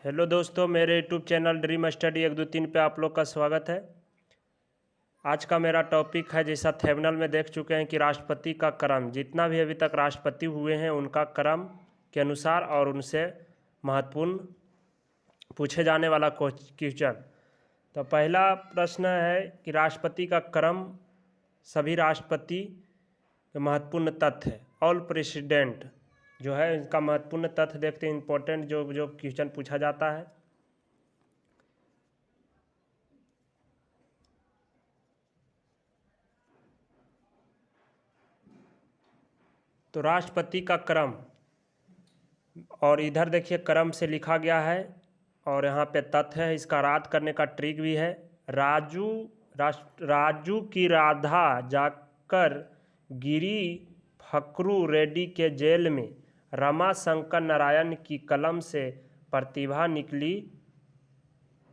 Hello दोस्तों, मेरे YouTube channel dream study 1 2 3 पे आप लोग का स्वागत है। आज का मेरा टॉपिक है, जैसा थंबनेल में देख चुके हैं कि राष्ट्रपति का क्रम, जितना भी अभी तक राष्ट्रपति हुए हैं उनका क्रम के अनुसार और उनसे महत्वपूर्ण पूछे जाने वाला क्वेश्चन। तो पहला प्रश्न है कि राष्ट्रपति का क्रम सभी राष्ट्रपति के महत्वपूर्ण तथ्य है। ऑल प्रेसिडेंट जो है इसका महत्वपूर्ण तथ्य देखते हैं, इंपॉर्टेंट जो जो क्वेश्चन पूछा जाता है। तो राष्ट्रपति का क्रम, और इधर देखिए क्रम से लिखा गया है और यहाँ पे तथ्य है। इसका याद करने का ट्रिक भी है। राजू की राधा जाकर गिरी फकरू रेड्डी के जेल में, रमा शंकर नारायण की कलम से प्रतिभा निकली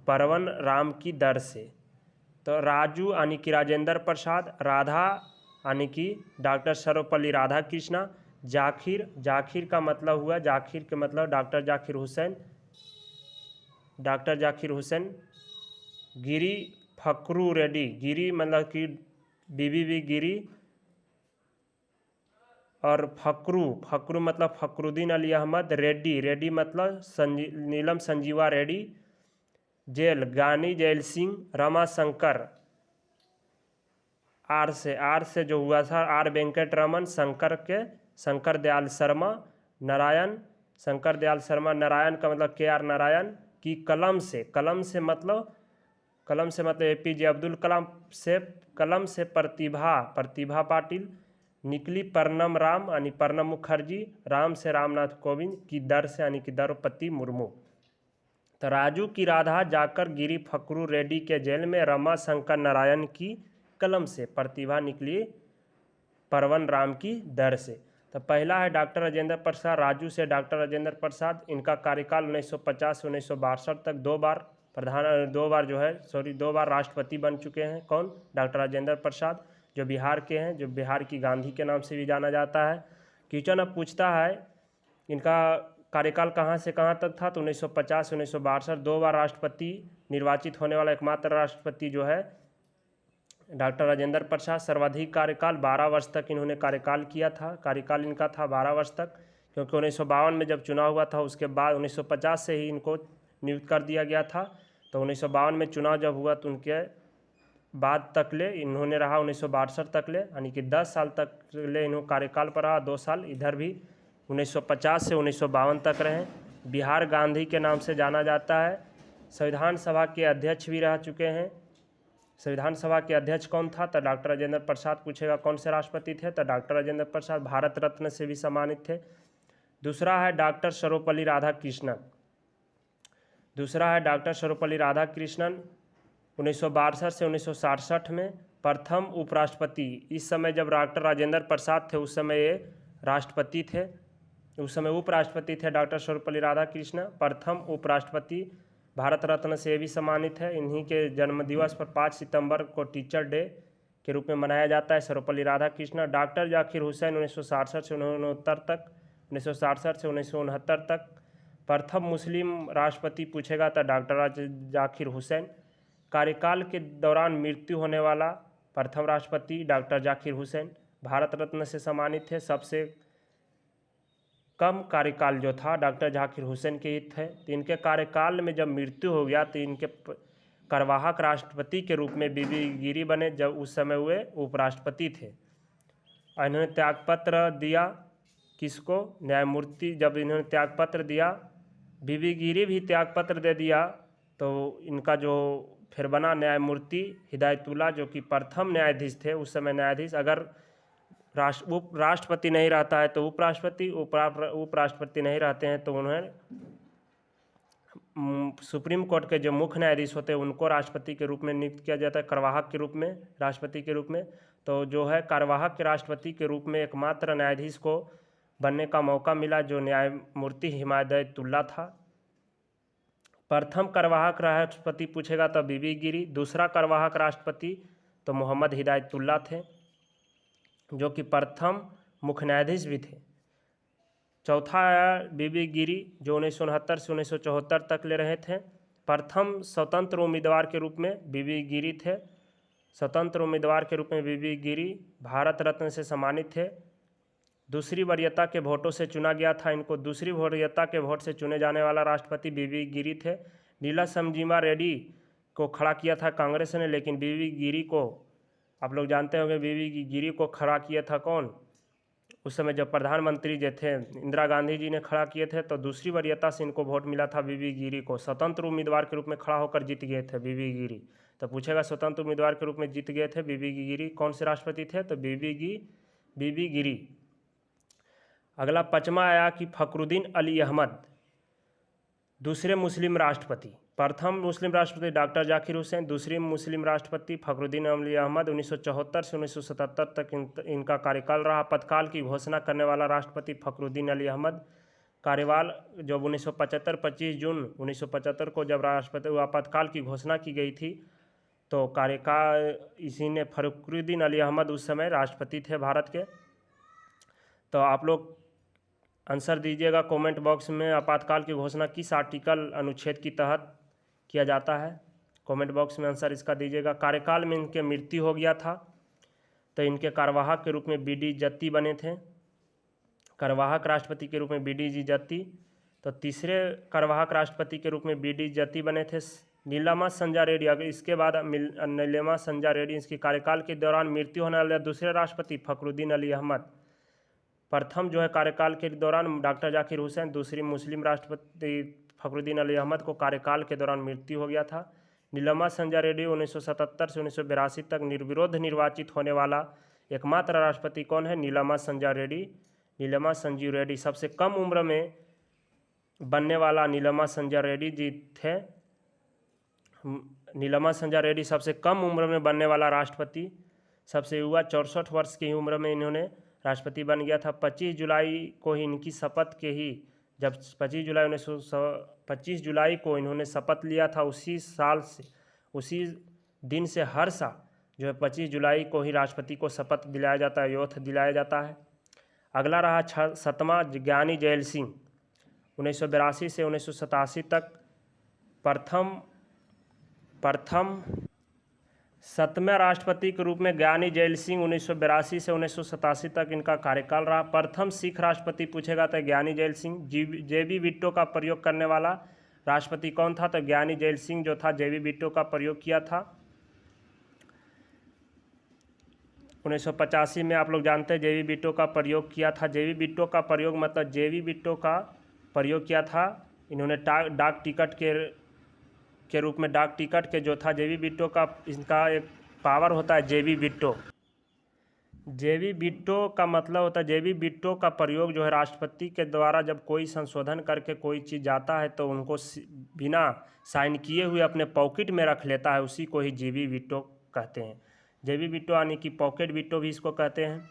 परवन राम की दर से। तो राजू यानी कि राजेंद्र प्रसाद, राधा यानी कि डॉक्टर सर्वपल्ली राधाकृष्णन, जाकिर का मतलब हुआ, जाकिर के मतलब डॉक्टर जाकिर हुसैन, गिरी फकरू रेड्डी, गिरी मतलब कि बीबी गिरी, और फकरू मतलब फकरुद्दीन अली अहमद, रेड्डी मतलब नीलम संजीवा रेड्डी, जेल गानी जैल सिंह, रमा शंकर आर से जो हुआ था आर वेंकट रमन, शंकर दयाल शर्मा, नारायण शंकर दयाल शर्मा, नारायण का मतलब KR नारायण की कलम से मतलब APJ अब्दुल कलाम से, कलम से प्रतिभा पाटिल निकली परनम राम यानी प्रणब मुखर्जी, राम से रामनाथ कोविंद की दर से यानी कि द्रौपदी मुर्मू। तो राजू की राधा जाकर गिरी फकरू रेड्डी के जेल में, रमा शंकर नारायण की कलम से प्रतिभा निकली परवन राम की दर से। तो पहला है डॉक्टर राजेंद्र प्रसाद, राजू से डॉक्टर राजेंद्र प्रसाद। इनका कार्यकाल 1950 से 1962 तक, दो बार राष्ट्रपति बन चुके हैं। कौन? डॉक्टर राजेंद्र प्रसाद, जो बिहार के हैं, जो बिहार की गांधी के नाम से भी जाना जाता है। क्वेश्चन अब पूछता है इनका कार्यकाल कहाँ से कहाँ तक था, तो 1950 से 1962, 2 बार राष्ट्रपति निर्वाचित होने वाला एकमात्र राष्ट्रपति जो है डॉक्टर राजेंद्र प्रसाद। सर्वाधिक कार्यकाल 12 वर्ष तक इन्होंने कार्यकाल किया था। कार्यकाल इनका था 12 वर्ष तक, क्योंकि 1952 में जब चुनाव हुआ था उसके बाद 1950 से ही इनको नियुक्त कर दिया गया था। तो 1952 में चुनाव जब हुआ तो उनके बाद तक ले इन्होंने रहा 1962 तक ले, यानी कि 10 साल तक ले इन्होंने कार्यकाल पर रहा। 2 साल इधर भी 1950 से 1952 तक रहे। बिहार गांधी के नाम से जाना जाता है। संविधान सभा के अध्यक्ष भी रह चुके हैं। संविधान सभा के अध्यक्ष कौन था, तो डॉक्टर राजेंद्र प्रसाद। पूछेगा कौन से राष्ट्रपति थे, तो डॉक्टर राजेंद्र प्रसाद भारत रत्न से भी सम्मानित थे। दूसरा है डॉक्टर सर्वपल्ली राधाकृष्णन, 1962 से 1967 में प्रथम उपराष्ट्रपति। इस समय जब डॉक्टर राजेंद्र प्रसाद थे उस समय ये राष्ट्रपति थे, उस समय उपराष्ट्रपति थे डॉक्टर सर्वपल्ली राधाकृष्णन, प्रथम उपराष्ट्रपति। भारत रत्न से भी सम्मानित है। इन्हीं के जन्मदिवस पर 5 सितंबर को टीचर डे के रूप में मनाया जाता है। सर्वपल्ली राधाकृष्णन। डॉक्टर जाकिर हुसैन 1967 से 1969 तक प्रथम मुस्लिम राष्ट्रपति। पूछेगा तो डॉक्टर जाकिर हुसैन। कार्यकाल के दौरान मृत्यु होने वाला प्रथम राष्ट्रपति डॉक्टर जाकिर हुसैन, भारत रत्न से सम्मानित थे। सबसे कम कार्यकाल जो था डॉक्टर जाकिर हुसैन के ही थे। तो इनके कार्यकाल में जब मृत्यु हो गया तो इनके कार्यवाहक राष्ट्रपति के रूप में बीबी गिरी बने, जब उस समय वे उपराष्ट्रपति थे। इन्होंने त्यागपत्र दिया किसको? न्यायमूर्ति। जब इन्होंने त्यागपत्र दिया, बीबी गिरी भी त्यागपत्र दे दिया, तो इनका जो फिर बना न्यायमूर्ति हिदायतुल्लाह, जो कि प्रथम न्यायाधीश थे उस समय। न्यायाधीश अगर राष्ट्रपति नहीं रहता है तो उपराष्ट्रपति नहीं रहते हैं तो उन्हें सुप्रीम कोर्ट के जो मुख्य न्यायाधीश होते हैं उनको राष्ट्रपति के रूप में नियुक्त किया जाता है, कार्यवाहक के रूप में, राष्ट्रपति के रूप में। तो जो है कार्यवाहक के राष्ट्रपति के रूप में एकमात्र न्यायाधीश को बनने का मौका मिला, जो न्यायमूर्ति हिदायतुल्लाह था। प्रथम कार्यवाहक राष्ट्रपति पूछेगा तो बीबी गिरी। दूसरा कार्यवाहक राष्ट्रपति तो मोहम्मद हिदायतुल्लाह थे, जो कि प्रथम मुख्य न्यायाधीश भी थे। चौथा आया बीबी गिरी जो 1969 से 1974 तक ले रहे थे। प्रथम स्वतंत्र उम्मीदवार के रूप में बीबी गिरी थे। स्वतंत्र उम्मीदवार के रूप में बीबी गिरी भारत रत्न से सम्मानित थे। दूसरी वरीयता के वोटों से चुना गया था इनको। दूसरी वरीयता के वोट से चुने जाने वाला राष्ट्रपति बीबी गिरी थे। नीला समजीवा रेड्डी को खड़ा किया था कांग्रेस ने, लेकिन बीबी गिरी को, आप लोग जानते होंगे बीबी गिरी को खड़ा किया था कौन, उस समय जब प्रधानमंत्री जो थे इंदिरा गांधी जी ने खड़ा किए थे। तो दूसरी वरीयता से इनको वोट मिला था बीबी गिरी को। स्वतंत्र उम्मीदवार के रूप में खड़ा होकर जीत गए थे बीबी गिरी। तो पूछेगा स्वतंत्र उम्मीदवार के रूप में जीत गए थे बीबी गिरी, कौन से राष्ट्रपति थे, तो बीबी गिरी। अगला पांचवा आया कि फखरुद्दीन अली अहमद दूसरे मुस्लिम राष्ट्रपति। प्रथम मुस्लिम राष्ट्रपति डॉक्टर जाकिर हुसैन, दूसरे मुस्लिम राष्ट्रपति फखरुद्दीन अली अहमद। 1974 से 1977 तक इनका कार्यकाल रहा। आपातकाल की घोषणा करने वाला राष्ट्रपति फखरुद्दीन अली अहमद। कार्यकाल जब 1975 25 जून 1975 को जब राष्ट्रपति आपातकाल की घोषणा की गई थी, तो कार्यकाल इसी ने, फखरुद्दीन अली अहमद उस समय राष्ट्रपति थे भारत के। तो आप लोग आंसर दीजिएगा कमेंट बॉक्स में, आपातकाल की घोषणा किस आर्टिकल अनुच्छेद के तहत किया जाता है। कमेंट बॉक्स में आंसर इसका दीजिएगा। कार्यकाल में इनके मृत्यु हो गया था, तो इनके कार्यवाहक के रूप में बीडी जत्ती बने थे। कार्यवाहक राष्ट्रपति के रूप में बीडी जी जत्ती। तो तीसरे कार्यवाहक राष्ट्रपति के रूप में बीडी जत्ती बने थे नीलमा संजा रेड्डी। अगर इसके बाद नीलमा संजा रेड्डी, इसके कार्यकाल के दौरान मृत्यु होने वाले दूसरे राष्ट्रपति फखरुद्दीन अली अहमद। प्रथम जो है कार्यकाल के दौरान डॉक्टर जाकिर हुसैन, दूसरी मुस्लिम राष्ट्रपति फखरुद्दीन अली अहमद को कार्यकाल के दौरान मृत्यु हो गया था। नीलमा संजा रेड्डी 1977 से 1982 तक निर्विरोध निर्वाचित होने वाला एकमात्र राष्ट्रपति कौन है, नीलमा संजा रेड्डी। नीलमा संजीव रेड्डी सबसे कम उम्र में बनने वाला नीलमा संजा रेड्डी जी थे। नीलमा संजा रेड्डी सबसे कम उम्र में बनने वाला राष्ट्रपति, सबसे युवा 64 वर्ष की उम्र में इन्होंने राष्ट्रपति बन गया था। 25 जुलाई को ही इनकी शपथ के ही, जब 25 जुलाई को इन्होंने शपथ लिया था, उसी साल से, उसी दिन से हर साल जो है 25 जुलाई को ही राष्ट्रपति को शपथ दिलाया जाता है, ओथ दिलाया जाता है। अगला रहा 7वां ज्ञानी जैल सिंह 1982 से 1987 तक। प्रथम 7वें राष्ट्रपति के रूप में ज्ञानी जैल सिंह 1982 से 1987 तक इनका कार्यकाल रहा। प्रथम सिख राष्ट्रपति पूछेगा तो ज्ञानी जैल सिंह। जेबी बिट्टो का प्रयोग करने वाला राष्ट्रपति कौन था, तो ज्ञानी जैल सिंह जो था जेबी बिट्टो का प्रयोग किया था। 1985 में आप लोग जानते हैं जेबी बिट्टो का प्रयोग किया था। जेबी बिट्टो का प्रयोग मतलब जेबी बिट्टो का प्रयोग किया था इन्होंने डाक टिकट के रूप में। डाक टिकट के जो था जेबी बिट्टो का, इनका एक पावर होता है जेबी बिट्टो। जेबी बिट्टो का मतलब होता है, जेबी बिट्टो का प्रयोग जो है राष्ट्रपति के द्वारा जब कोई संशोधन करके कोई चीज़ जाता है तो उनको बिना साइन किए हुए अपने पॉकेट में रख लेता है, उसी को ही जेबी बिट्टो कहते हैं। जेबी बिट्टो यानी कि पॉकेट बिट्टो भी इसको कहते हैं।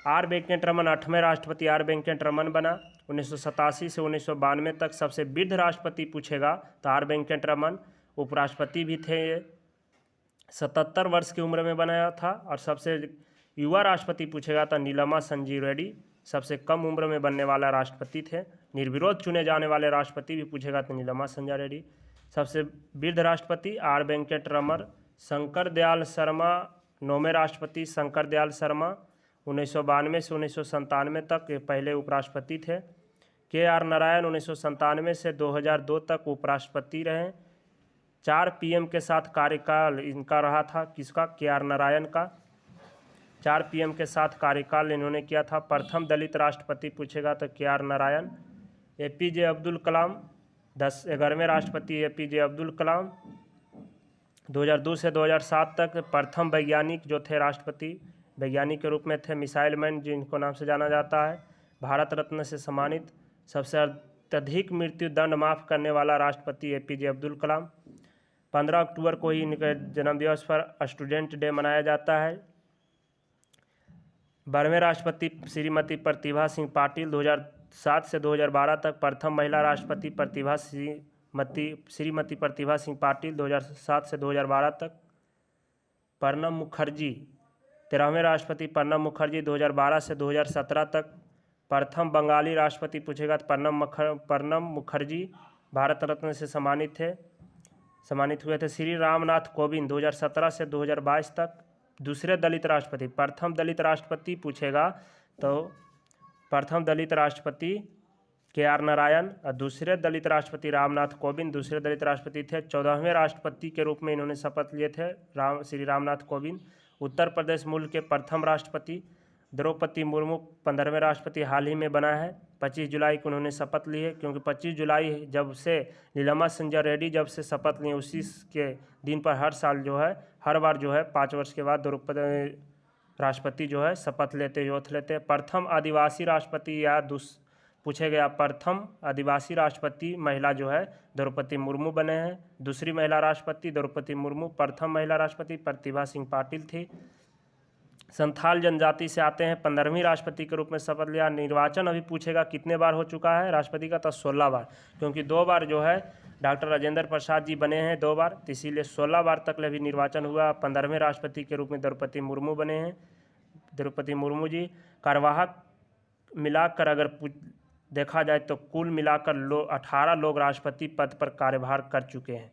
आर वेंकट रमन 8वें राष्ट्रपति आर वेंकट रमन बना। 1987 से 1992 तक सबसे वृद्ध राष्ट्रपति पूछेगा तो आर वेंकट रमन। उपराष्ट्रपति भी थे ये, 77 वर्ष की उम्र में बनाया था। और सबसे युवा राष्ट्रपति पूछेगा तो नीलमा संजीव रेड्डी सबसे कम उम्र में बनने वाला राष्ट्रपति थे। निर्विरोध चुने जाने वाले राष्ट्रपति भी पूछेगा तो नीलमा संजय रेड्डी। सबसे वृद्ध राष्ट्रपति आर वेंकट रमन। शंकर दयाल शर्मा 9वें राष्ट्रपति शंकर दयाल शर्मा 1992 से 1997 तक ये पहले उपराष्ट्रपति थे। के आर नारायण 1997 से 2002 तक उपराष्ट्रपति रहे। 4 पीएम के साथ कार्यकाल इनका रहा था, किसका, के आर नारायण का। 4 पीएम के साथ कार्यकाल इन्होंने किया था। प्रथम दलित राष्ट्रपति पूछेगा तो के आर नारायण। एपीजे अब्दुल कलाम 11वें राष्ट्रपति एपीजे अब्दुल कलाम 2002 से 2007 तक। प्रथम वैज्ञानिक जो थे राष्ट्रपति वैज्ञानिक के रूप में थे, मिसाइल मैन जिनको नाम से जाना जाता है। भारत रत्न से सम्मानित। सबसे अत्यधिक मृत्यु दंड माफ़ करने वाला राष्ट्रपति एपीजे अब्दुल कलाम। 15 अक्टूबर को ही इनके जन्मदिवस पर स्टूडेंट डे मनाया जाता है। 12वें राष्ट्रपति श्रीमती प्रतिभा सिंह पाटिल 2007 से 2012 तक। प्रथम महिला राष्ट्रपति श्रीमती प्रतिभा सिंह पाटिल 2007 से 2012 तक। प्रणब मुखर्जी 13वें राष्ट्रपति प्रणब मुखर्जी 2012 से 2017 तक। प्रथम बंगाली राष्ट्रपति पूछेगा तो प्रणब मुखर्जी भारत रत्न से सम्मानित हुए थे। श्री रामनाथ कोविंद 2017 से 2022 तक दूसरे दलित राष्ट्रपति। प्रथम दलित राष्ट्रपति पूछेगा तो प्रथम दलित राष्ट्रपति KR नारायण और दूसरे दलित राष्ट्रपति रामनाथ कोविंद दूसरे दलित राष्ट्रपति थे। 14वें राष्ट्रपति के रूप में इन्होंने शपथ लिए थे श्री रामनाथ कोविंद। उत्तर प्रदेश मूल के प्रथम राष्ट्रपति द्रौपदी मुर्मू 15वें राष्ट्रपति हाल ही में बना है। 25 जुलाई को उन्होंने शपथ ली है, क्योंकि 25 जुलाई जब से नीलमा संजय रेड्डी जब से शपथ लिए उसी के दिन पर हर साल जो है हर बार जो है 5 वर्ष के बाद द्रौपदी राष्ट्रपति जो है शपथ लेते। प्रथम आदिवासी राष्ट्रपति या पूछे गया प्रथम आदिवासी राष्ट्रपति महिला जो है द्रौपदी मुर्मू बने हैं। दूसरी महिला राष्ट्रपति द्रौपदी मुर्मू। प्रथम महिला राष्ट्रपति प्रतिभा सिंह पाटिल थी। संथाल जनजाति से आते हैं, 15वीं राष्ट्रपति के रूप में शपथ लिया। निर्वाचन अभी पूछेगा कितने बार हो चुका है राष्ट्रपति का, तो 16 बार, क्योंकि 2 बार जो है डॉक्टर राजेंद्र प्रसाद जी बने हैं 2 बार, तो इसीलिए 16 बार तक अभी निर्वाचन हुआ। 15वें राष्ट्रपति के रूप में द्रौपदी मुर्मू बने हैं। द्रौपदी मुर्मू जी कार्यवाहक मिलाकर अगर देखा जाए तो कुल मिलाकर 18 लोग राष्ट्रपति पद पर कार्यभार कर चुके हैं।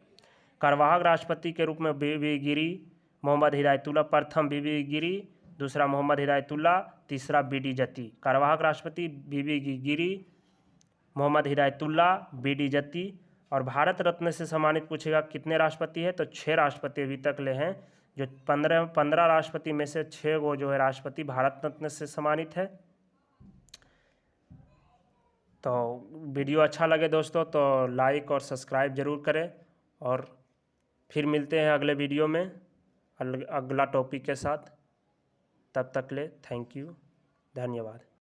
कार्यवाहक राष्ट्रपति के रूप में बीबी गिरी, मोहम्मद हिदायतुल्लाह। प्रथम बीबी गिरी, दूसरा मोहम्मद हिदायतुल्लाह, तीसरा BD जत्ती। कार्यवाहक राष्ट्रपति बीबी गिरी, मोहम्मद हिदायतुल्लाह, BD जत्ती। और भारत रत्न से सम्मानित पूछेगा कितने राष्ट्रपति है, तो 6 राष्ट्रपति अभी तक ले हैं। जो 15 राष्ट्रपति में से 6 वो जो है राष्ट्रपति भारत रत्न से सम्मानित है। तो वीडियो अच्छा लगे दोस्तों तो लाइक और सब्सक्राइब ज़रूर करें, और फिर मिलते हैं अगले वीडियो में अगला टॉपिक के साथ। तब तक ले थैंक यू, धन्यवाद।